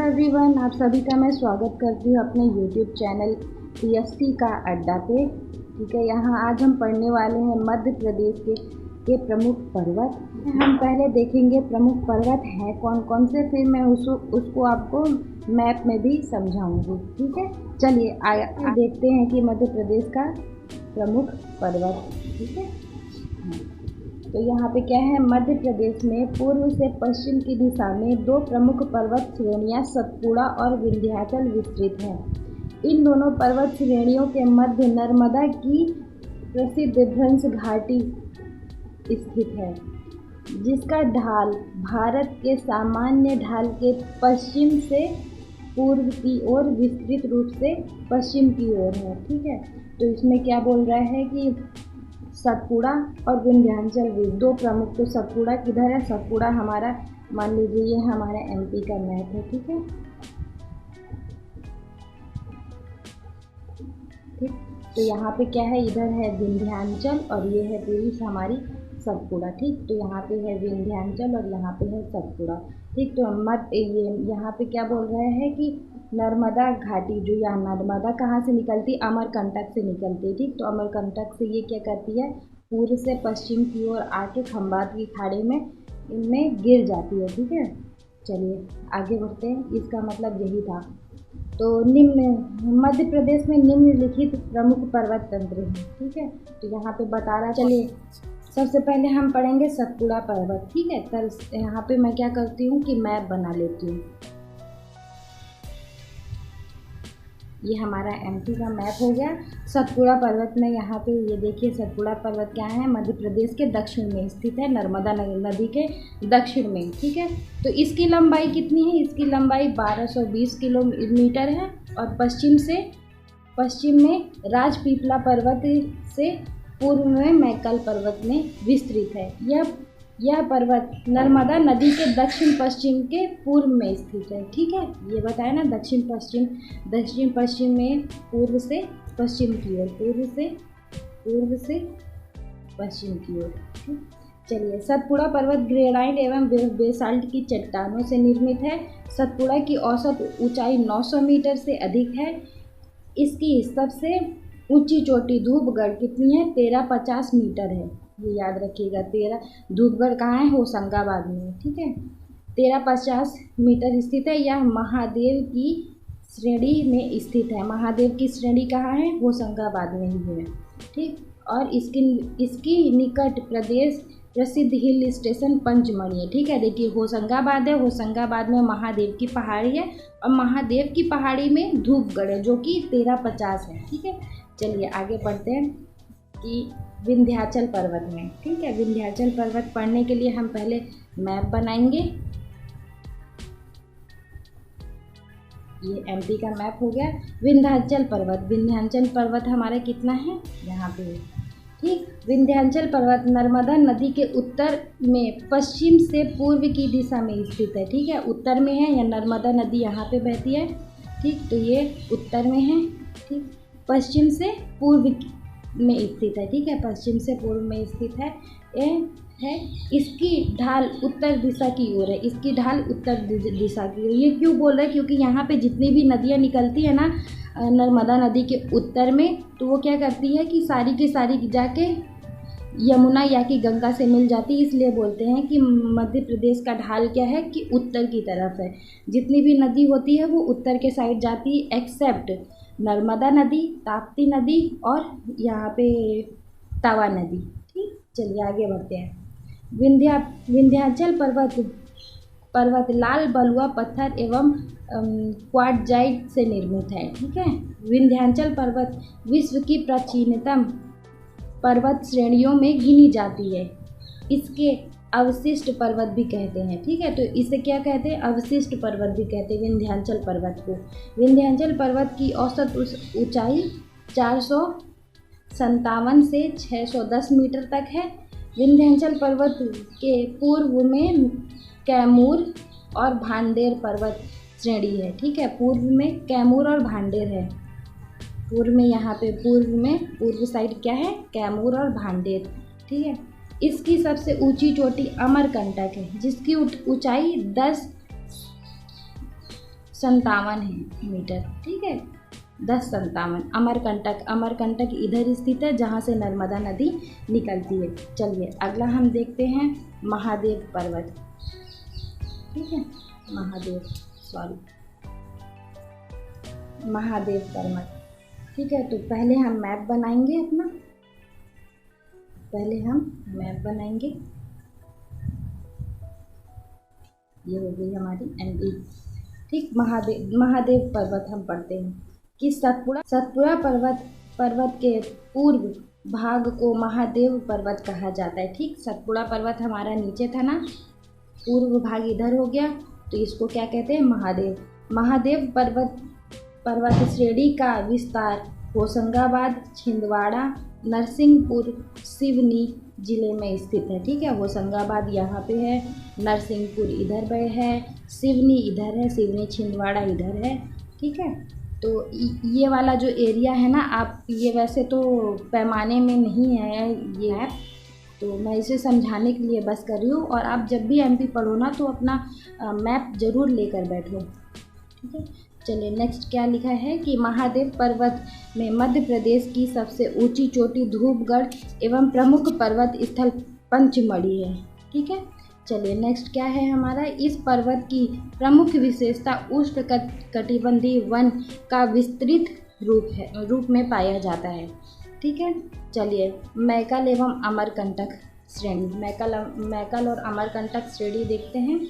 Everyone, आप सभी का मैं स्वागत करती हूँ अपने यूट्यूब चैनल TFC का अड्डा पे। ठीक है, यहाँ आज हम पढ़ने वाले हैं मध्य प्रदेश के प्रमुख पर्वत। हम पहले देखेंगे प्रमुख पर्वत हैं कौन कौन से, फिर मैं उसको आपको मैप में भी समझाऊंगी। ठीक है, चलिए देखते हैं कि मध्य प्रदेश का प्रमुख पर्वत। ठीक है, तो यहाँ पे क्या है, मध्य प्रदेश में पूर्व से पश्चिम की दिशा में दो प्रमुख पर्वत श्रेणियाँ सतपुड़ा और विंध्याचल विस्तृत हैं। इन दोनों पर्वत श्रेणियों के मध्य नर्मदा की प्रसिद्ध भ्रंश घाटी स्थित है, जिसका ढाल भारत के सामान्य ढाल के पश्चिम से पूर्व की ओर विस्तृत रूप से पश्चिम की ओर है। ठीक है, तो इसमें क्या बोल रहा है कि सतपुड़ा और विंध्याचल भी दो प्रमुख। तो सतपुड़ा किधर है? सतपुड़ा हमारा, मान लीजिए ये हमारा MP का मैप है। ठीक है, ठीक, तो यहाँ पे क्या है, इधर है विंध्याचल और ये है पूरी हमारी सतपुड़ा। ठीक, तो यहाँ पे है विंध्याचल और यहाँ पे है सतपुड़ा। ठीक, तो ये यहाँ पे क्या बोल रहे हैं कि नर्मदा घाटी, जो यहाँ नर्मदा कहाँ से निकलती है? अमरकंटक से निकलती है। ठीक, तो अमरकंटक से ये क्या करती है, पूर्व से पश्चिम की ओर आके खंबात की खाड़ी में इनमें गिर जाती है। ठीक है, चलिए आगे बढ़ते हैं। इसका मतलब यही था। तो मध्य प्रदेश में निम्नलिखित प्रमुख पर्वत तंत्र हैं। ठीक है, तो यहाँ पे बता रहा, चलिए सबसे पहले हम पढ़ेंगे सतपुड़ा पर्वत। ठीक है, तो यहाँ पे मैं क्या करती हूँ कि मैप बना लेती हूँ। ये हमारा MP का मैप हो गया। सतपुड़ा पर्वत में यहाँ पे ये देखिए, सतपुड़ा पर्वत क्या है, मध्य प्रदेश के दक्षिण में स्थित है, नर्मदा नदी के दक्षिण में। ठीक है, तो इसकी लंबाई कितनी है? इसकी लंबाई 1220 किलोमीटर है और पश्चिम में राजपीपला पर्वत से पूर्व में मैकल पर्वत में विस्तृत है। यह पर्वत नर्मदा नदी के दक्षिण पश्चिम के पूर्व में स्थित है। ठीक है, ये बताया ना, दक्षिण पश्चिम में पूर्व से पश्चिम की ओर, पूर्व से पश्चिम की ओर। चलिए, सतपुड़ा पर्वत ग्रेनाइट एवं बेसाल्ट की चट्टानों से निर्मित है। सतपुड़ा की औसत ऊंचाई 900 मीटर से अधिक है। इसकी सबसे ऊंची चोटी धूपगढ़ कितनी है? 1350 मीटर है। ये याद रखिएगा, धूपगढ़ कहाँ है? होशंगाबाद में। ठीक है, 1350 मीटर स्थित है। यह महादेव की श्रेणी में स्थित है। महादेव की श्रेणी कहाँ है? होशंगाबाद में ही है। ठीक, और इसकी निकट प्रदेश प्रसिद्ध हिल स्टेशन पंचमढ़ी है। ठीक है, देखिए होशंगाबाद है, होशंगाबाद में महादेव की पहाड़ी है और महादेव की पहाड़ी में धूपगढ़ है, जो कि 1350 है। ठीक है, चलिए आगे पढ़ते हैं कि विंध्याचल पर्वत में। ठीक है, विंध्याचल पर्वत पढ़ने के लिए हम पहले मैप बनाएंगे। ये MP का मैप हो गया। विंध्याचल पर्वत हमारा कितना है? यहाँ पे। ठीक, विंध्याचल पर्वत नर्मदा नदी के उत्तर में पश्चिम से पूर्व की दिशा में स्थित है। ठीक है, उत्तर में है, या नर्मदा नदी यहाँ पे बहती है। ठीक, तो ये उत्तर में है। ठीक, पश्चिम से पूर्व में स्थित है। ठीक है, पश्चिम से पूर्व में स्थित है। इसकी ढाल उत्तर दिशा की ओर है। इसकी ढाल उत्तर दिशा की ओर। ये क्यों बोल रहे हैं? क्योंकि यहाँ पे जितनी भी नदियाँ निकलती है ना नर्मदा नदी के उत्तर में, तो वो क्या करती है कि सारी की सारी जाके यमुना या कि गंगा से मिल जाती है। इसलिए बोलते हैं कि मध्य प्रदेश का ढाल क्या है कि उत्तर की तरफ है। जितनी भी नदी होती है वो उत्तर के साइड जाती है, एक्सेप्ट नर्मदा नदी, ताप्ती नदी और यहाँ पे तवा नदी। ठीक, चलिए आगे बढ़ते हैं। विंध्याचल पर्वत लाल बलुआ पत्थर एवं क्वार्टजाइट से निर्मित है। ठीक है, विंध्याचल पर्वत विश्व की प्राचीनतम पर्वत श्रेणियों में गिनी जाती है। इसके अवशिष्ट पर्वत भी कहते हैं। ठीक है, तो इसे क्या कहते हैं? अवशिष्ट पर्वत भी कहते हैं विंध्याचल पर्वत को। विंध्याचल पर्वत की औसत ऊंचाई 457 से 610 मीटर तक है। विंध्याचल पर्वत के पूर्व में कैमूर और भांडेर पर्वत श्रेणी है। ठीक है, पूर्व में कैमूर और भांडेर है। पूर्व में यहाँ पे पूर्व साइड क्या है? कैमूर और भांडेर। ठीक है, इसकी सबसे ऊंची चोटी अमरकंटक है, जिसकी ऊंचाई 57 है मीटर, ठीक है, 1057। अमरकंटक इधर स्थित है जहाँ से नर्मदा नदी निकलती है। चलिए अगला हम देखते हैं महादेव पर्वत, ठीक है, महादेव पर्वत, ठीक है। तो पहले हम मैप बनाएंगे अपना, ये हो गई हमारी एमपी, ठीक। महादेव पर्वत हम पढ़ते हैं कि सतपुड़ा पर्वत के पूर्व भाग को महादेव पर्वत कहा जाता है, ठीक। सतपुड़ा पर्वत हमारा नीचे था ना, पूर्व भाग इधर हो गया, तो इसको क्या कहते हैं, महादेव पर्वत श्रेणी का विस्तार होशंगाबाद, छिंदवाड़ा, नरसिंहपुर, सिवनी जिले में स्थित है, ठीक है। होशंगाबाद यहाँ पे है, नरसिंहपुर इधर है, सिवनी इधर है, सिवनी छिंदवाड़ा इधर है, ठीक है। तो ये वाला जो एरिया है ना, आप ये वैसे तो पैमाने में नहीं है ये ऐप, तो मैं इसे समझाने के लिए बस कर रही हूँ। और आप जब भी एमपी पढ़ो ना तो अपना मैप ज़रूर लेकर बैठो, ठीक है। चलिए नेक्स्ट क्या लिखा है कि महादेव पर्वत में मध्य प्रदेश की सबसे ऊंची चोटी धूपगढ़ एवं प्रमुख पर्वत स्थल पंचमढ़ी है, ठीक है। चलिए नेक्स्ट क्या है हमारा, इस पर्वत की प्रमुख विशेषता उष्णकटिबंधीय वन का विस्तृत रूप में पाया जाता है, ठीक है। चलिए मैकल एवं अमरकंटक श्रेणी, मैकल और अमरकंटक श्रेणी देखते हैं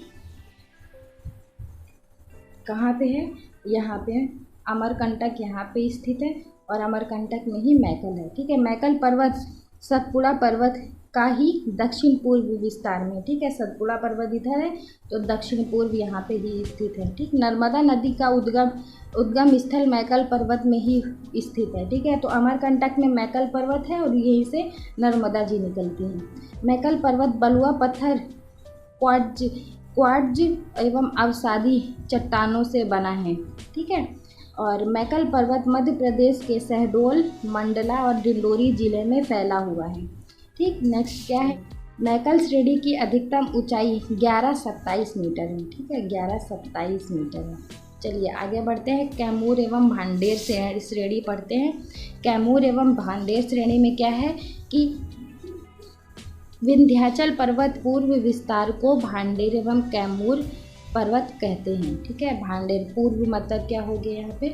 कहाँ पे है, यहाँ पे है। अमरकंटक यहाँ पे स्थित है और अमरकंटक में ही मैकल है, ठीक है। मैकल पर्वत सतपुड़ा पर्वत का ही दक्षिण पूर्व विस्तार में, ठीक है। सतपुड़ा पर्वत इधर है तो दक्षिण पूर्व यहाँ पे ही स्थित है, ठीक। नर्मदा नदी का उद्गम स्थल मैकल पर्वत में ही स्थित है, ठीक है। तो अमरकंटक में मैकल पर्वत है और यहीं से नर्मदा जी निकलती हैं। मैकल पर्वत बलुआ पत्थर, क्वार्ट्ज एवं अवसादी चट्टानों से बना है, ठीक है। और मैकल पर्वत मध्य प्रदेश के शहडोल, मंडला और डिंडोरी जिले में फैला हुआ है, ठीक। नेक्स्ट क्या है, मैकल श्रेणी की अधिकतम ऊंचाई 1127 मीटर है, ठीक है, 1127 मीटर है। चलिए आगे बढ़ते हैं, कैमूर एवं भांडेर श्रेणी पढ़ते हैं। कैमूर एवं भांडेर श्रेणी में क्या है कि विंध्याचल पर्वत पूर्व विस्तार को भांडेर एवं कैमूर पर्वत कहते हैं, ठीक है। भांडेर पूर्व मतलब क्या हो गया यहाँ पे,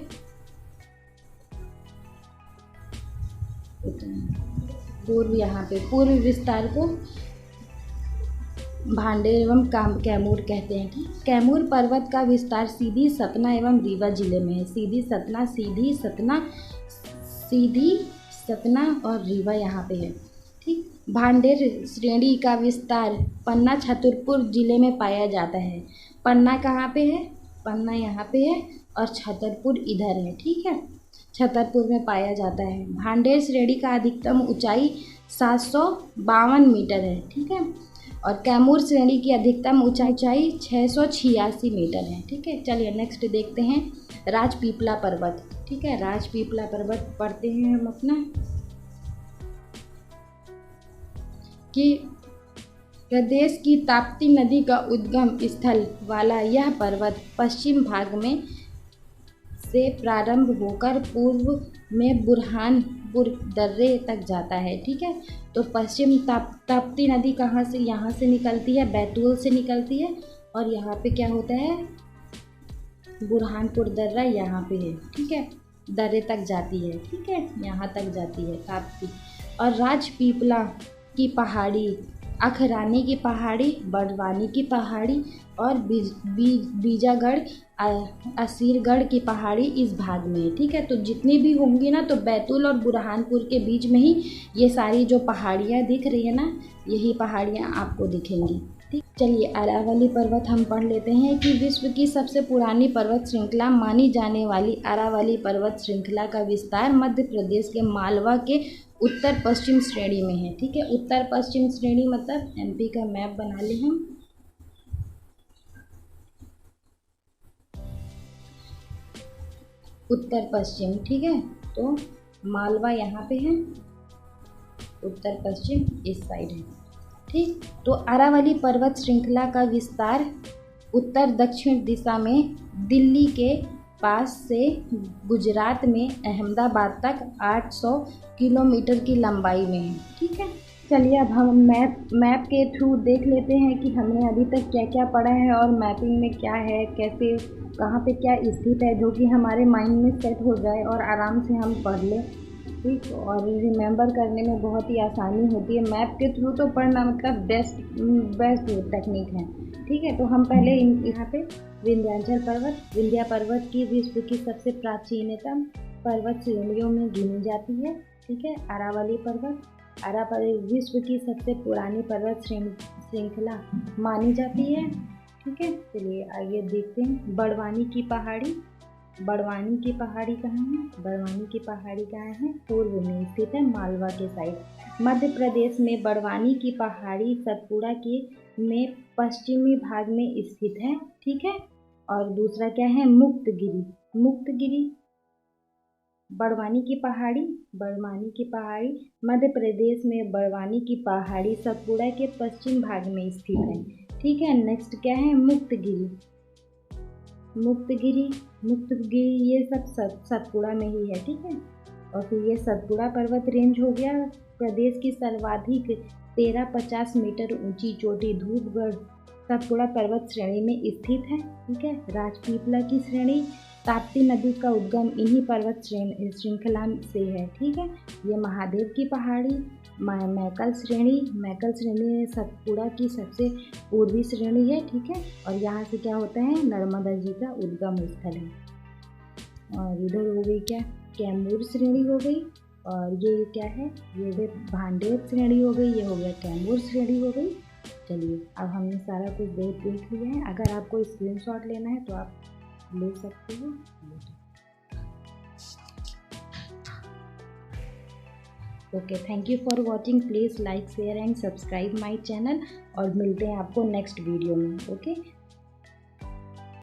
पूर्व, यहाँ पे पूर्व विस्तार को भांडेर एवं कैमूर कहते हैं, ठीक। कैमूर पर्वत का विस्तार सीधी, सतना एवं रीवा जिले में है। सीधी, सतना और रीवा यहाँ पे है, ठीक। भांडेर श्रेणी का विस्तार पन्ना, छतरपुर जिले में पाया जाता है। पन्ना कहाँ पे है, पन्ना यहाँ पे है और छतरपुर इधर है, ठीक है, छतरपुर में पाया जाता है। भांडेर श्रेणी का अधिकतम ऊंचाई 752 मीटर है, ठीक है। और कैमूर श्रेणी की अधिकतम ऊंचाई 686 मीटर है, ठीक है। चलिए नेक्स्ट देखते हैं राजपीपला पर्वत, ठीक है। राजपीपला पर्वत पढ़ते हैं हम अपना कि प्रदेश की ताप्ती नदी का उद्गम स्थल वाला यह पर्वत पश्चिम भाग में से प्रारंभ होकर पूर्व में बुरहानपुर दर्रे तक जाता है, ठीक है। तो पश्चिम ताप्ती नदी कहाँ से, यहाँ से निकलती है, बैतूल से निकलती है और यहाँ पे क्या होता है, बुरहानपुर दर्रा यहाँ पे है, ठीक है, दर्रे तक जाती है, ठीक है, यहाँ तक जाती है ताप्ती। और राजपीपला की पहाड़ी, अखरानी की पहाड़ी, बड़वानी की पहाड़ी और बीजागढ़, असीरगढ़ की पहाड़ी इस भाग में है, ठीक है। तो जितनी भी होंगी ना, तो बैतूल और बुरहानपुर के बीच में ही ये सारी जो पहाड़ियाँ दिख रही है ना, यही पहाड़ियाँ आपको दिखेंगी, ठीक। चलिए अरावली पर्वत हम पढ़ लेते हैं कि विश्व की सबसे पुरानी पर्वत श्रृंखला मानी जाने वाली अरावली पर्वत श्रृंखला का विस्तार मध्य प्रदेश के मालवा के उत्तर पश्चिम श्रेणी में है, ठीक है। उत्तर पश्चिम श्रेणी मतलब एमपी का मैप बना ले हम, उत्तर पश्चिम, ठीक है। तो मालवा यहाँ पे है, उत्तर पश्चिम इस साइड है, ठीक। तो अरावली पर्वत श्रृंखला का विस्तार उत्तर दक्षिण दिशा में दिल्ली के पास से गुजरात में अहमदाबाद तक 800 किलोमीटर की लंबाई में है। ठीक है, चलिए अब हम मैप के थ्रू देख लेते हैं कि हमने अभी तक क्या क्या पढ़ा है और मैपिंग में क्या है, कैसे कहाँ पे क्या स्थित है, जो कि हमारे माइंड में सेट हो जाए और आराम से हम पढ़ लें। ठीक, और रिमेंबर करने में बहुत ही आसानी होती है। मैप के थ्रू तो पढ़ना मतलब बेस्ट टेक्निक है। ठीक है, तो हम पहले यहाँ पे विंध्या पर्वत की विश्व की सबसे प्राचीनतम पर्वत श्रेणियों में गिनी जाती है। ठीक है, अरावली पर्वत विश्व की सबसे पुरानी पर्वत श्रृंखला मानी जाती है। ठीक है, चलिए आगे देखते हैं। बड़वानी की पहाड़ी कहाँ है? बड़वानी की पहाड़ी कहाँ है? पूर्व में स्थित है, मालवा के साइड। मध्य प्रदेश में बड़वानी की पहाड़ी सतपुड़ा के में पश्चिमी भाग में स्थित है। ठीक है, और दूसरा क्या है? मुक्तगिरी। बड़वानी की पहाड़ी मध्य प्रदेश में बड़वानी की पहाड़ी सतपुड़ा के पश्चिम भाग में स्थित है। ठीक है, नेक्स्ट क्या है? मुक्तगिरी ये सब सतपुड़ा में ही है। ठीक है, और फिर ये सतपुड़ा पर्वत रेंज हो गया। प्रदेश की सर्वाधिक 1350 मीटर ऊंची चोटी धूपगढ़ सतपुड़ा पर्वत श्रेणी में स्थित है। ठीक है, राजपीपला की श्रेणी ताप्ती नदी का उद्गम इन्हीं पर्वत श्रृंखला से है। ठीक है, ये महादेव की पहाड़ी मैकल श्रेणी सतपुड़ा की सबसे पूर्वी श्रेणी है। ठीक है, और यहाँ से क्या होता है? नर्मदा जी का उद्गम स्थल है। और इधर हो गई क्या? कैमूर श्रेणी हो गई, और ये क्या है? ये भांडेर श्रेणी हो गई, ये हो गया कैमूर श्रेणी हो गई। चलिए अब हमने सारा कुछ देख लिया है। अगर आपको स्क्रीनशॉट लेना है तो आप ले सकते हो। Okay, thank you for watching. Please like share and subscribe my channel, और मिलते हैं आपको नेक्स्ट वीडियो में। ओके।